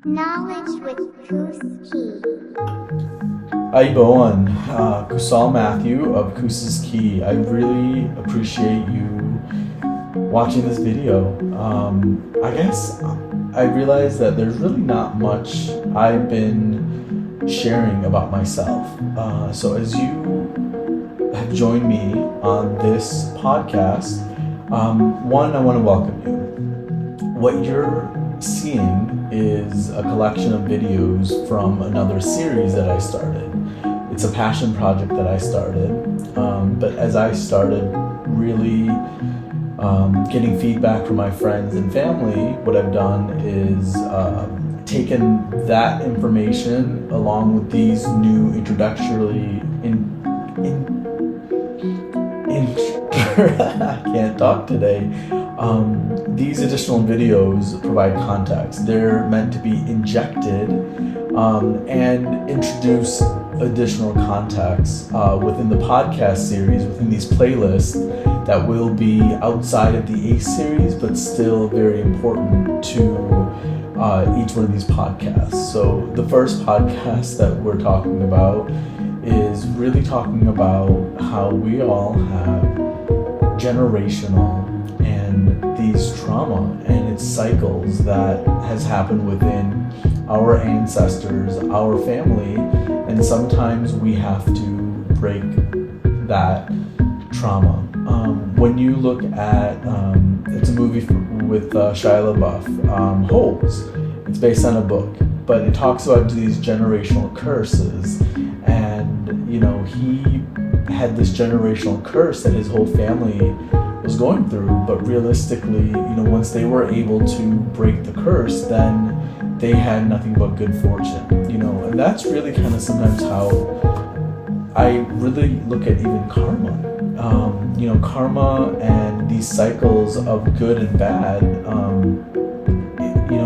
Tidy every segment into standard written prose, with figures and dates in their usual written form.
Knowledge with Key. Aiboan, Kusal Matthew of Kusa's Key. I really appreciate you watching this video. I guess I realized that there's really not much I've been sharing about myself. So as you have joined me on this podcast, one, I want to welcome you. What you're seeing is a collection of videos from another series that I started. It's a passion project that I started, but as I started really getting feedback from my friends and family, what I've done is taken that information along with these new introductory I can't talk today. These additional videos provide context. They're meant to be injected and introduce additional context within the podcast series, within these playlists that will be outside of the ACE series, but still very important to each one of these podcasts. So the first podcast that we're talking about is really talking about how we all have generational and these trauma and its cycles that has happened within our ancestors, our family, and sometimes we have to break that trauma. When you look at, it's a movie with Shia LaBeouf, Holes. It's based on a book, but it talks about these generational curses, and he had this generational curse that his whole family was going through, but realistically, once they were able to break the curse, then they had nothing but good fortune, and that's really kind of sometimes how I really look at even karma. Karma and these cycles of good and bad,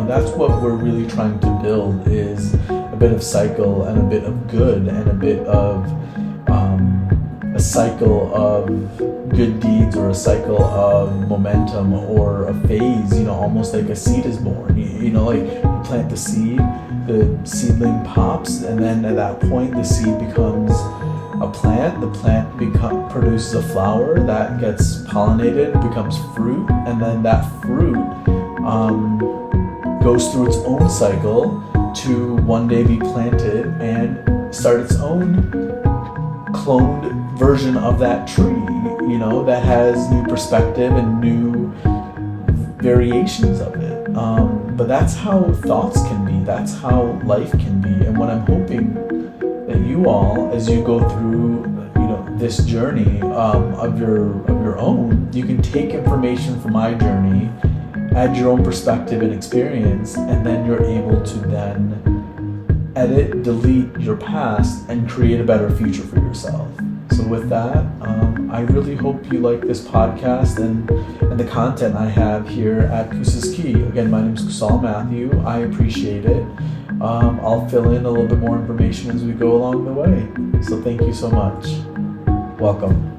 that's what we're really trying to build, is a bit of cycle and a bit of good and a bit of a cycle of good deeds, or a cycle of momentum, or a phase, almost like a seed is born. Like you plant the seed, the seedling pops, and then at that point the seed becomes a plant. The plant produces a flower that gets pollinated, becomes fruit, and then that fruit goes through its own cycle to one day be planted and start its own cloned version of that tree, that has new perspective and new variations of it. But that's how thoughts can be, that's how life can be. And what I'm hoping that you all, as you go through this journey of your own, you can take information from my journey, add your own perspective and experience, and then you're able to then edit, delete your past, and create a better future for yourself. So with that, I really hope you like this podcast and the content I have here at Kusa's Key. Again, my name is Kusal Matthew. I appreciate it. I'll fill in a little bit more information as we go along the way. So thank you so much. Welcome.